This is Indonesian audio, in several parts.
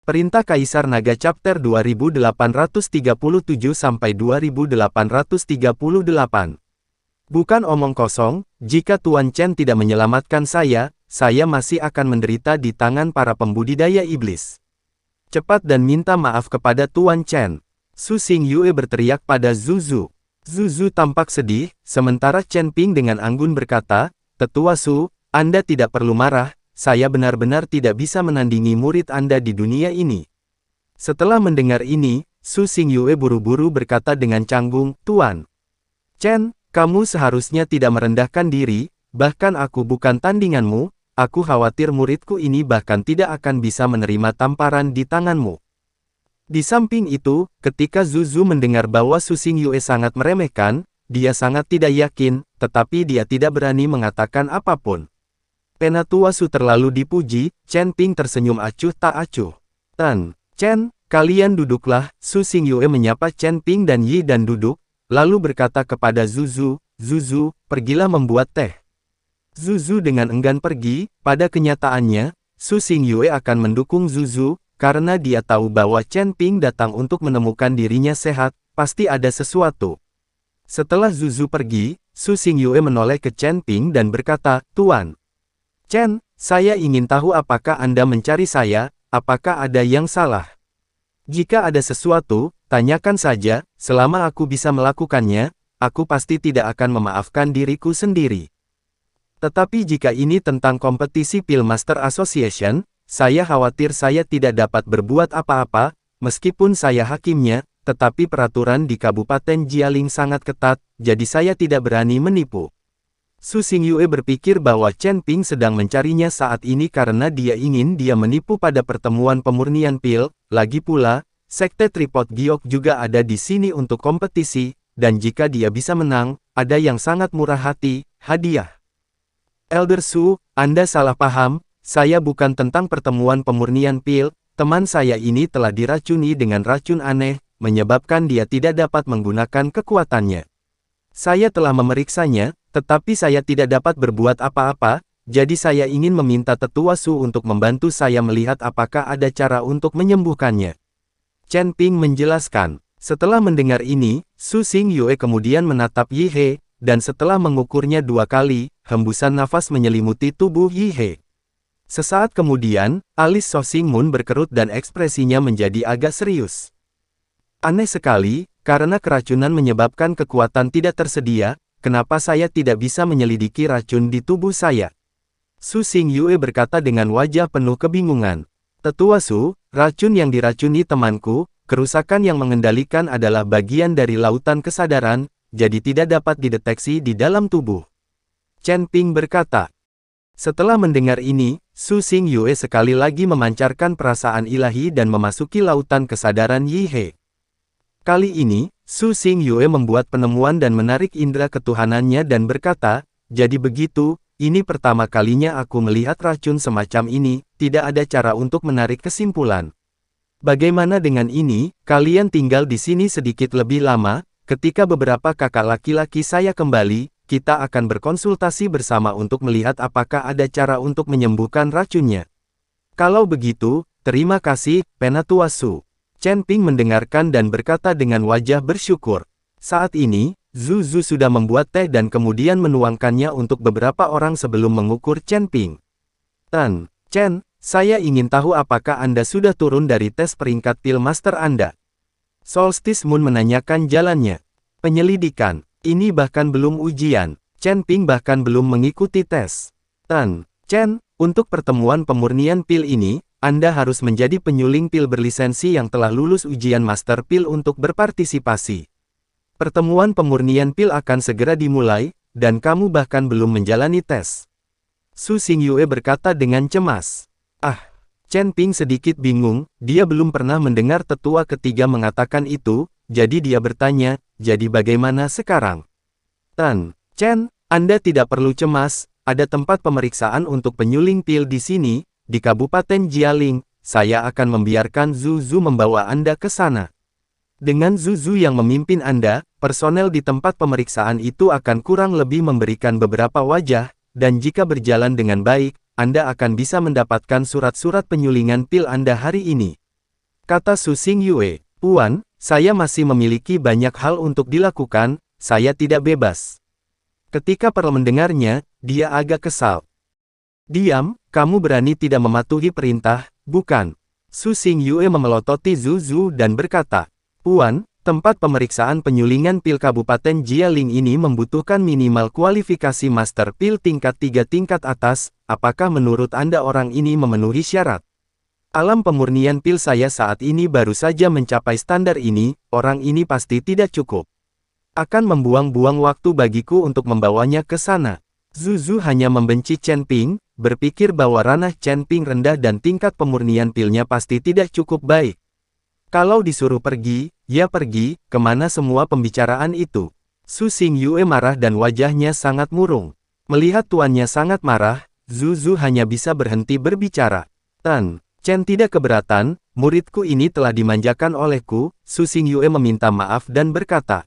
Perintah Kaisar Naga Chapter 2837-2838. Bukan omong kosong, jika Tuan Chen tidak menyelamatkan saya masih akan menderita di tangan para pembudidaya iblis. Cepat dan minta maaf kepada Tuan Chen. Su Xingyue berteriak pada Zuzu. Zuzu tampak sedih, sementara Chen Ping dengan anggun berkata, "Tetua Su, Anda tidak perlu marah, saya benar-benar tidak bisa menandingi murid Anda di dunia ini." Setelah mendengar ini, Su Xingyue buru-buru berkata dengan canggung, "Tuan Chen, kamu seharusnya tidak merendahkan diri, bahkan aku bukan tandinganmu. Aku khawatir muridku ini bahkan tidak akan bisa menerima tamparan di tanganmu." Di samping itu, ketika Zuzu mendengar bahwa Su Xingyue sangat meremehkan, dia sangat tidak yakin, tetapi dia tidak berani mengatakan apapun. Penatua Su terlalu dipuji, Chen Ping tersenyum acuh tak acuh. "Tan Chen, kalian duduklah." Su Xingyue menyapa Chen Ping dan Yi dan duduk, lalu berkata kepada Zuzu, "Zuzu, pergilah membuat teh." Zuzu dengan enggan pergi. Pada kenyataannya, Su Xingyue akan mendukung Zuzu, karena dia tahu bahwa Chen Ping datang untuk menemukan dirinya sehat, pasti ada sesuatu. Setelah Zuzu pergi, Su Xingyue menoleh ke Chen Ping dan berkata, "Tuan Chen, saya ingin tahu apakah Anda mencari saya, apakah ada yang salah? Jika ada sesuatu, tanyakan saja, selama aku bisa melakukannya, aku pasti tidak akan memaafkan diriku sendiri. Tetapi jika ini tentang kompetisi Pillmaster Association, saya khawatir saya tidak dapat berbuat apa-apa, meskipun saya hakimnya, tetapi peraturan di Kabupaten Jialing sangat ketat, jadi saya tidak berani menipu." Su Xingyue berpikir bahwa Chen Ping sedang mencarinya saat ini karena dia ingin dia menipu pada pertemuan pemurnian pil. Lagi pula, Sekte Tripod Giok juga ada di sini untuk kompetisi, dan jika dia bisa menang, ada yang sangat murah hati, hadiah. "Elder Su, Anda salah paham, saya bukan tentang pertemuan pemurnian pil, teman saya ini telah diracuni dengan racun aneh, menyebabkan dia tidak dapat menggunakan kekuatannya. Saya telah memeriksanya, tetapi saya tidak dapat berbuat apa-apa, jadi saya ingin meminta Tetua Su untuk membantu saya melihat apakah ada cara untuk menyembuhkannya." Chen Ping menjelaskan. Setelah mendengar ini, Su Xingyue kemudian menatap Yi He, dan setelah mengukurnya 2 kali, hembusan nafas menyelimuti tubuh Yi He. Sesaat kemudian, alis So Xingmun berkerut dan ekspresinya menjadi agak serius. "Aneh sekali, karena keracunan menyebabkan kekuatan tidak tersedia, kenapa saya tidak bisa menyelidiki racun di tubuh saya?" Su Xingyue berkata dengan wajah penuh kebingungan. "Tetua Su, racun yang diracuni temanku, kerusakan yang mengendalikan adalah bagian dari lautan kesadaran, jadi tidak dapat dideteksi di dalam tubuh." Chen Ping berkata. Setelah mendengar ini, Su Xingyue sekali lagi memancarkan perasaan ilahi dan memasuki lautan kesadaran Yi He. Kali ini, Su Xingyue membuat penemuan dan menarik indera ketuhanannya dan berkata, "Jadi begitu, ini pertama kalinya aku melihat racun semacam ini, tidak ada cara untuk menarik kesimpulan. Bagaimana dengan ini, kalian tinggal di sini sedikit lebih lama, ketika beberapa kakak laki-laki saya kembali, kita akan berkonsultasi bersama untuk melihat apakah ada cara untuk menyembuhkan racunnya. Kalau begitu, terima kasih, Penatua Su." Chen Ping mendengarkan dan berkata dengan wajah bersyukur. Saat ini, Zuzu sudah membuat teh dan kemudian menuangkannya untuk beberapa orang sebelum mengukur Chen Ping. "Tan Chen, saya ingin tahu apakah Anda sudah turun dari tes peringkat Pillmaster Anda?" Solstice Moon menanyakan jalannya. "Penyelidikan. Ini bahkan belum ujian. Chen Ping bahkan belum mengikuti tes. Tan Chen, untuk pertemuan pemurnian pil ini, Anda harus menjadi penyuling pil berlisensi yang telah lulus ujian Master Pil untuk berpartisipasi. Pertemuan pemurnian pil akan segera dimulai, dan kamu bahkan belum menjalani tes." Su Xingyue berkata dengan cemas. Chen Ping sedikit bingung, dia belum pernah mendengar tetua ketiga mengatakan itu, jadi dia bertanya, "Jadi bagaimana sekarang?" "Tan Chen, Anda tidak perlu cemas, ada tempat pemeriksaan untuk penyuling pil di sini, di Kabupaten Jialing, saya akan membiarkan Zuzu membawa Anda ke sana. Dengan Zuzu yang memimpin Anda, personel di tempat pemeriksaan itu akan kurang lebih memberikan beberapa wajah, dan jika berjalan dengan baik, Anda akan bisa mendapatkan surat-surat penyulingan pil Anda hari ini." kata Su Xingyue. Puan, saya masih memiliki banyak hal untuk dilakukan, saya tidak bebas. Ketika Pearl mendengarnya, dia agak kesal. Diam, kamu berani tidak mematuhi perintah, bukan? Su Xingyue memelototi Zhu Zhu dan berkata, Puan, tempat pemeriksaan penyulingan pil Kabupaten Jialing ini membutuhkan minimal kualifikasi Master Pil tingkat 3 tingkat atas, apakah menurut Anda orang ini memenuhi syarat? Alam pemurnian pil saya saat ini baru saja mencapai standar ini, orang ini pasti tidak cukup. Akan membuang-buang waktu bagiku untuk membawanya ke sana. Zhu Zhu hanya membenci Chen Ping, berpikir bahwa ranah Chen Ping rendah dan tingkat pemurnian pilnya pasti tidak cukup baik. Kalau disuruh pergi, ya pergi, kemana semua pembicaraan itu? Su Xingyue marah dan wajahnya sangat murung. Melihat tuannya sangat marah, Zhu Zhu hanya bisa berhenti berbicara. Chen tidak keberatan, muridku ini telah dimanjakan olehku. Su Xingyue meminta maaf dan berkata,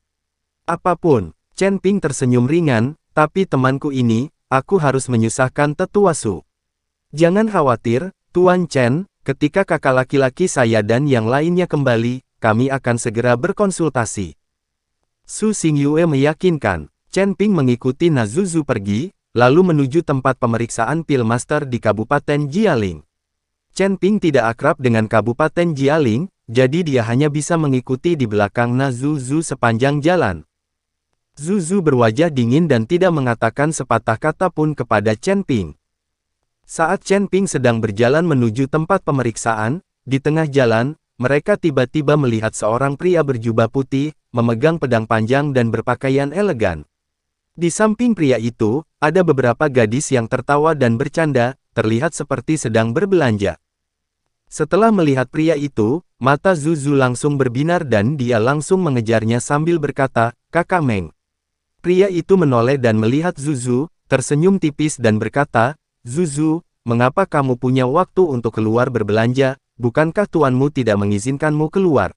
apapun. Chen Ping tersenyum ringan, tapi temanku ini, aku harus menyusahkan tetua Su. Jangan khawatir, Tuan Chen, ketika kakak laki-laki saya dan yang lainnya kembali, kami akan segera berkonsultasi. Su Xingyue meyakinkan. Chen Ping mengikuti Zhu Zhu pergi, lalu menuju tempat pemeriksaan pil master di Kabupaten Jialing. Chen Ping tidak akrab dengan Kabupaten Jialing, jadi dia hanya bisa mengikuti di belakang Zhu Zhu sepanjang jalan. Zhu Zhu berwajah dingin dan tidak mengatakan sepatah kata pun kepada Chen Ping. Saat Chen Ping sedang berjalan menuju tempat pemeriksaan, di tengah jalan, mereka tiba-tiba melihat seorang pria berjubah putih, memegang pedang panjang dan berpakaian elegan. Di samping pria itu, ada beberapa gadis yang tertawa dan bercanda, terlihat seperti sedang berbelanja. Setelah melihat pria itu, mata Zhu Zhu langsung berbinar dan dia langsung mengejarnya sambil berkata, Kakak Meng. Pria itu menoleh dan melihat Zhu Zhu, tersenyum tipis dan berkata, Zhu Zhu, mengapa kamu punya waktu untuk keluar berbelanja, bukankah tuanmu tidak mengizinkanmu keluar?